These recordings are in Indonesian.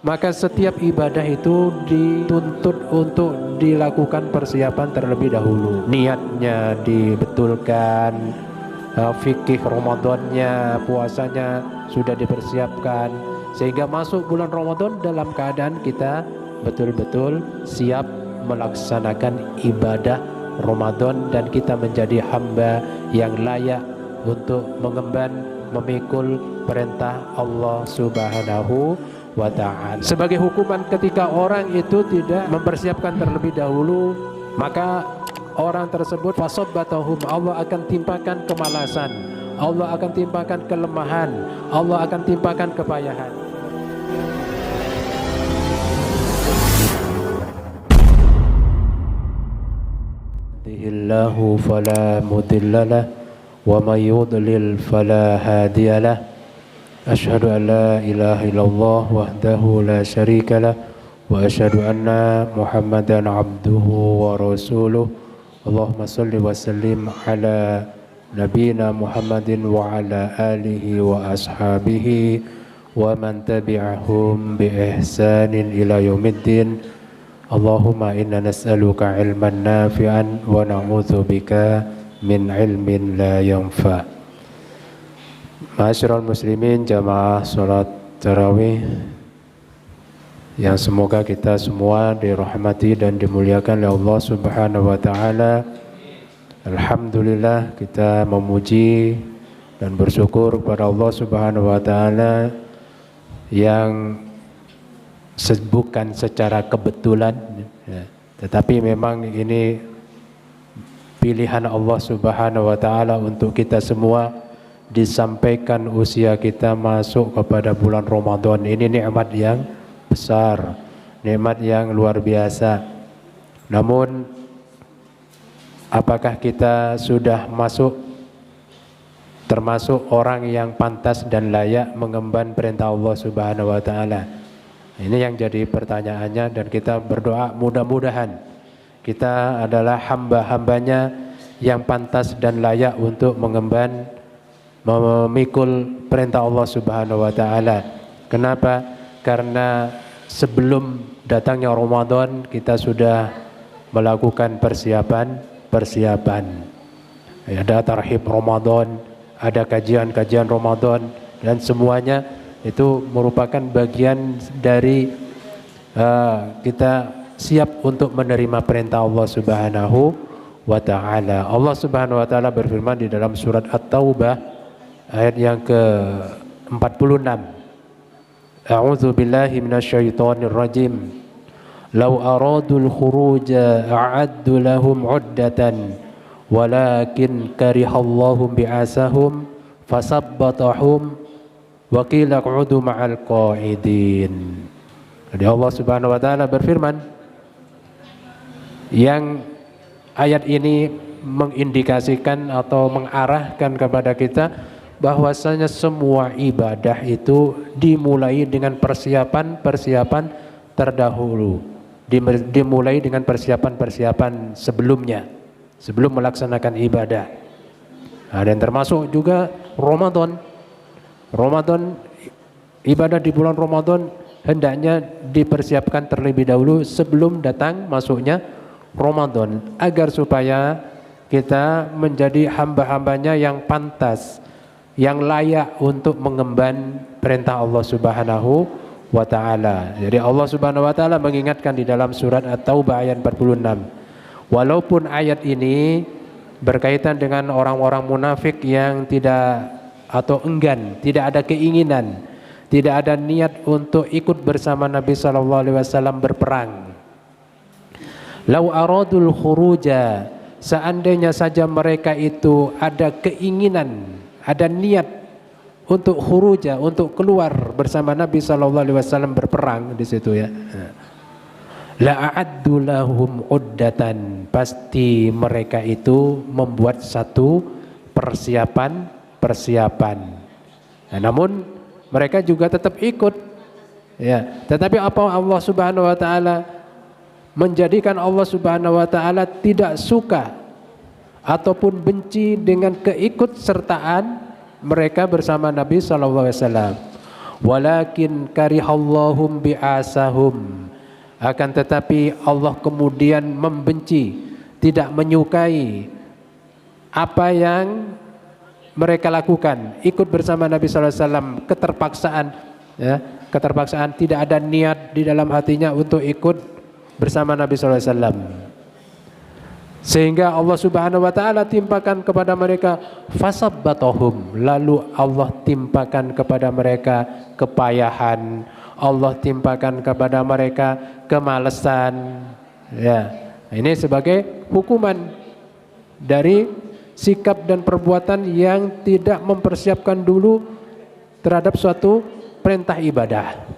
Maka setiap ibadah itu dituntut untuk dilakukan persiapan terlebih dahulu. Niatnya dibetulkan, fikih Ramadannya, puasanya sudah dipersiapkan, sehingga masuk bulan Ramadan dalam keadaan kita betul-betul siap melaksanakan ibadah Ramadan, dan kita menjadi hamba yang layak untuk mengemban, memikul perintah Allah Subhanahu wa ta'ala. Sebagai hukuman ketika orang itu tidak mempersiapkan terlebih dahulu, maka orang tersebut fasabbatahum, Allah akan timpakan kemalasan, Allah akan timpakan kelemahan, Allah akan timpakan kepayahan. Yahdihillahu fala mudhillalah wa may yudlil fala hadiyalah. Asyhadu an la ilaha illallah wahdahu la syarika lah wa asyhadu anna Muhammadan abduhu wa rasuluh. Allahumma salli wa sallim ala nabiyina Muhammadin wa ala alihi wa ashabihi wa man tabi'ahum bi ihsanin ila yaumiddin. Allahumma inna nas'aluka ilman nafi'an wa na'udzubika min ilmin la yanfa'. Ma'asyiral muslimin, jamaah salat tarawih yang semoga kita semua dirahmati dan dimuliakan oleh Allah Subhanahu wa taala. Alhamdulillah, kita memuji dan bersyukur kepada Allah Subhanahu wa taala yang bukan secara kebetulan, tetapi memang ini pilihan Allah Subhanahu wa taala untuk kita semua disampaikan usia kita masuk kepada bulan Ramadan. Ini nikmat yang besar, nikmat yang luar biasa. Namun apakah kita sudah masuk termasuk orang yang pantas dan layak mengemban perintah Allah Subhanahu wa taala? Ini yang jadi pertanyaannya, dan kita berdoa mudah-mudahan kita adalah hamba-hambanya yang pantas dan layak untuk mengemban, memikul perintah Allah Subhanahu wa taala. Kenapa? Karena sebelum datangnya Ramadan kita sudah melakukan persiapan. Ada tarhib Ramadan, ada kajian-kajian Ramadan, dan semuanya itu merupakan bagian dari kita siap untuk menerima perintah Allah Subhanahu wa taala. Allah Subhanahu wa taala berfirman di dalam surat At-Taubah ayat yang ke-46. A'udzu billahi minasyaitonir rajim. Law aradul khuruja a'addu lahum 'uddatan walakin karihallahum bi'asahum fasabbatahum wa qila q'udu ma'al qa'idin. Jadi Allah Subhanahu wa taala berfirman, yang ayat ini mengindikasikan atau mengarahkan kepada kita bahwasanya semua ibadah itu dimulai dengan persiapan terdahulu, dimulai dengan persiapan sebelumnya, sebelum melaksanakan ibadah. Dan termasuk juga Ramadan, ibadah di bulan Ramadan hendaknya dipersiapkan terlebih dahulu sebelum datang masuknya Ramadan, agar supaya kita menjadi hamba-hambanya yang pantas, yang layak untuk mengemban perintah Allah Subhanahu wa taala. Jadi Allah Subhanahu wa taala mengingatkan di dalam surat At-Taubah ayat 46. Walaupun ayat ini berkaitan dengan orang-orang munafik yang tidak atau enggan, tidak ada keinginan, tidak ada niat untuk ikut bersama Nabi sallallahu alaihi wasallam berperang. Lau aradul khuruja, seandainya saja mereka itu ada keinginan, ada niat untuk khuruja, untuk keluar bersama Nabi sallallahu alaihi wasallam berperang di situ ya. La a'addu lahum uddatan, pasti mereka itu membuat satu persiapan. Nah, namun mereka juga tetap ikut ya. Tetapi apa Allah Subhanahu wa taala menjadikan Allah Subhanahu wa taala tidak suka ataupun benci dengan keikutsertaan mereka bersama Nabi sallallahu alaihi wasallam. Walakin karihallahum bi'asahum, akan tetapi Allah kemudian membenci, tidak menyukai apa yang mereka lakukan, ikut bersama Nabi sallallahu alaihi wasallam, keterpaksaan, ya, keterpaksaan, tidak ada niat di dalam hatinya untuk ikut bersama Nabi sallallahu alaihi wasallam. Sehingga Allah Subhanahu wa taala timpakan kepada mereka fasabbatahum, lalu Allah timpakan kepada mereka kepayahan, Allah timpakan kepada mereka kemalasan. Ya, ini sebagai hukuman dari sikap dan perbuatan yang tidak mempersiapkan dulu terhadap suatu perintah ibadah.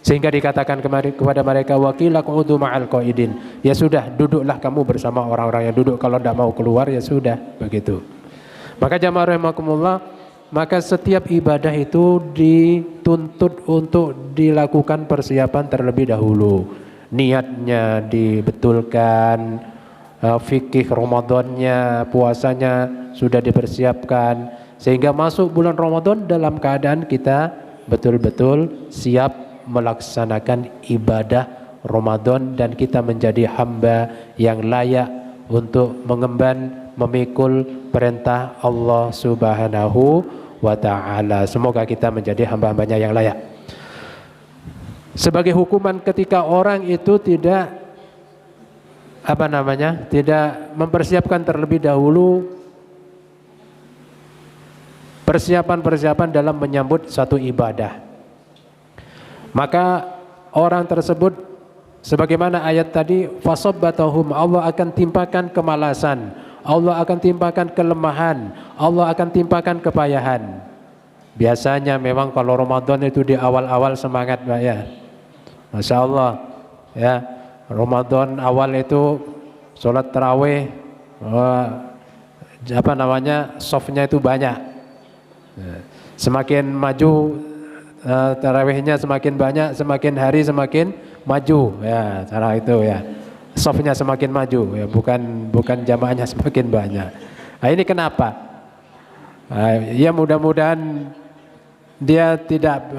Sehingga dikatakan kepada mereka, wakila qu'udu ma'al qaidin, ya sudah, duduklah kamu bersama orang-orang yang duduk, kalau tidak mau keluar ya sudah, begitu. Maka jamaah rahimakumullah, maka setiap ibadah itu dituntut untuk dilakukan persiapan terlebih dahulu. Niatnya dibetulkan, fikih Ramadannya, puasanya sudah dipersiapkan, sehingga masuk bulan Ramadan dalam keadaan kita betul-betul siap melaksanakan ibadah Ramadan, dan kita menjadi hamba yang layak untuk mengemban, memikul perintah Allah Subhanahu wa ta'ala. Semoga kita menjadi hamba-hambanya yang layak. Sebagai hukuman ketika orang itu tidak tidak mempersiapkan terlebih dahulu persiapan-persiapan dalam menyambut satu ibadah, maka orang tersebut sebagaimana ayat tadi, fasabbatahum, Allah akan timpakan kemalasan, Allah akan timpakan kelemahan, Allah akan timpakan kepayahan. Biasanya memang kalau Ramadan itu di awal-awal semangat, Pak, ya. Masya Allah, ya, Ramadan awal itu sholat tarawih, softnya itu banyak. Semakin maju tarawihnya, semakin banyak, semakin hari semakin maju, ya, cara itu, ya, softnya semakin maju, ya, bukan jamaahnya semakin banyak. Nah, ini kenapa? Ya mudah-mudahan dia tidak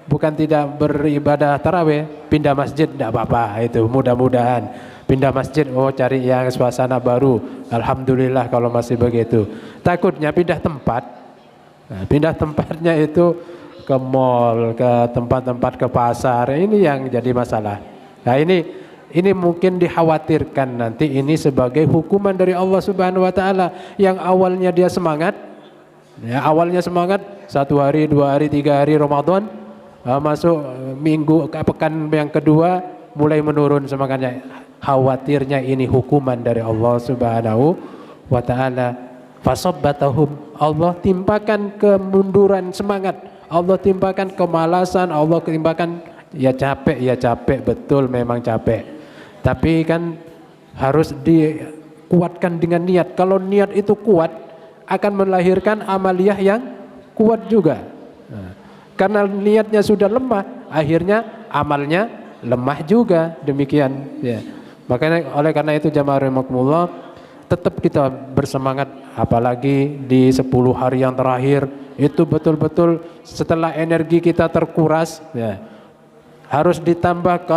bukan tidak beribadah tarawih, pindah masjid tidak apa-apa, itu mudah-mudahan pindah masjid, oh cari yang suasana baru, alhamdulillah kalau masih begitu. Takutnya pindah tempat, nah, pindah tempatnya itu ke mall, ke tempat-tempat, ke pasar, ini yang jadi masalah. Nah, ini mungkin dikhawatirkan nanti ini sebagai hukuman dari Allah Subhanahu wa taala, yang awalnya dia semangat, ya, awalnya semangat 1 hari, 2 hari, 3 hari Ramadan, masuk minggu pekan yang kedua mulai menurun semangatnya. Khawatirnya ini hukuman dari Allah Subhanahu wa taala. Fasabbatahum, Allah timpakan kemunduran semangat, Allah timpakan kemalasan, Allah timpakan ya capek betul, memang capek. Tapi kan harus dikuatkan dengan niat. Kalau niat itu kuat, akan melahirkan amaliyah yang kuat juga. Nah, karena niatnya sudah lemah, akhirnya amalnya lemah juga, demikian, ya. Makanya oleh karena itu jamaah rahimakumullah, tetap kita bersemangat, apalagi di 10 hari yang terakhir itu betul-betul setelah energi kita terkuras, ya, harus ditambah,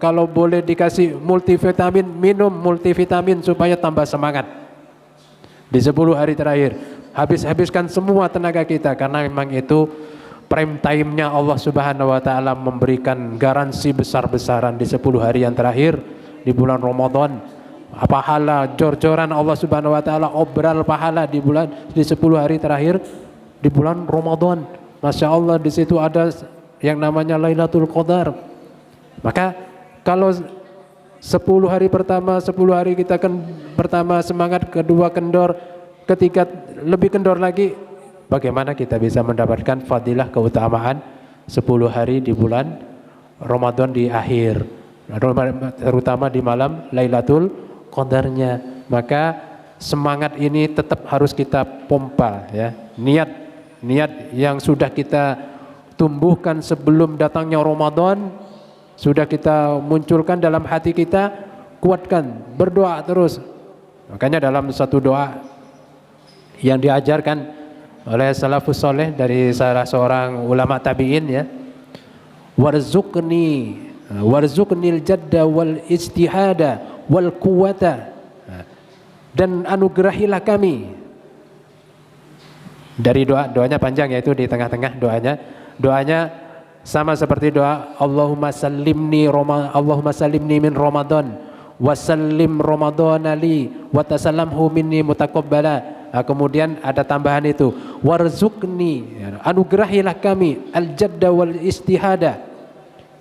kalau boleh dikasih multivitamin, minum multivitamin supaya tambah semangat. Di 10 hari terakhir habiskan semua tenaga kita, karena memang itu prime time-nya Allah Subhanahu wa taala memberikan garansi besar-besaran di 10 hari yang terakhir di bulan Ramadan. Pahala jor-joran Allah Subhanahu wa taala, obral pahala di 10 hari terakhir di bulan Ramadan. Masya Allah, di situ ada yang namanya Lailatul Qadar. Maka kalau 10 hari pertama, 10 hari kita pertama semangat, kedua kendor, ketiga lebih kendor lagi, bagaimana kita bisa mendapatkan fadilah keutamaan 10 hari di bulan Ramadan di akhir, terutama di malam Lailatul Qadarnya. Maka semangat ini tetap harus kita pompa, ya. Niat yang sudah kita tumbuhkan sebelum datangnya Ramadan, sudah kita munculkan dalam hati kita, kuatkan, berdoa terus. Makanya dalam satu doa yang diajarkan oleh salafus soleh dari salah seorang ulama tabi'in ya, warzuqnil jadda wal ijtihada wal quwwata, dan anugerahilah kami. Dari doanya panjang, yaitu di tengah-tengah doanya sama seperti doa Allahumma sallimni min Ramadan wasallim Ramadana li wa tasallamhu minni mutaqabbala. Kemudian ada tambahan itu, warzuqni, anugerahilah kami al-jadda wal istihada,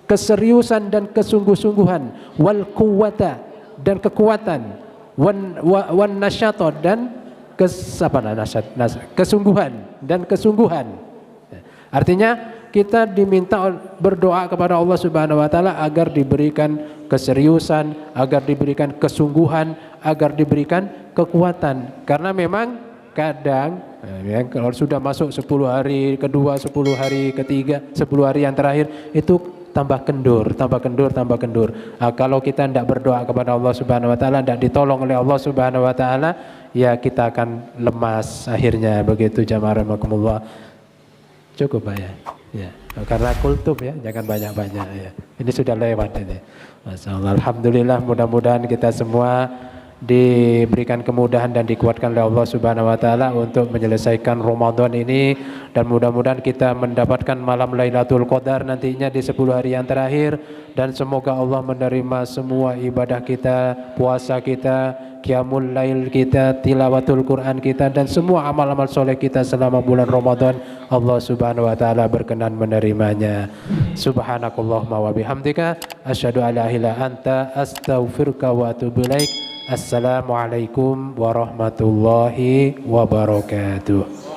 keseriusan dan kesungguh-sungguhan, wal quwwata, dan kekuatan, wan nasyata, dan kesungguhan dan kesungguhan. Artinya kita diminta berdoa kepada Allah Subhanahu wa taala agar diberikan keseriusan, agar diberikan kesungguhan, agar diberikan kekuatan. Karena memang kadang ya, kalau sudah masuk 10 hari kedua, 10 hari ketiga, 10 hari yang terakhir itu tambah kendur. Kalau kita tidak berdoa kepada Allah Subhanahu wa taala, tidak ditolong oleh Allah Subhanahu wa taala, ya kita akan lemas akhirnya. Begitu jamaah rahimakumullah. Cukup Pak ya. Ya, karena kultum ya, jangan banyak-banyak ya. Ini sudah lewat ini. Masyaallah, alhamdulillah, mudah-mudahan kita semua diberikan kemudahan dan dikuatkan oleh Allah Subhanahu wa taala untuk menyelesaikan Ramadan ini, dan mudah-mudahan kita mendapatkan malam Lailatul Qadar nantinya di 10 hari yang terakhir, dan semoga Allah menerima semua ibadah kita, puasa kita, qiyamul lail kita, tilawatul Quran kita, dan semua amal-amal soleh kita selama bulan Ramadan. Allah Subhanahu wa taala berkenan menerimanya. Subhanakallahumma wa bihamdika asyhadu an la ilaha illa anta astaghfiruka wa atubu ilaik. Assalamualaikum warahmatullahi wabarakatuh.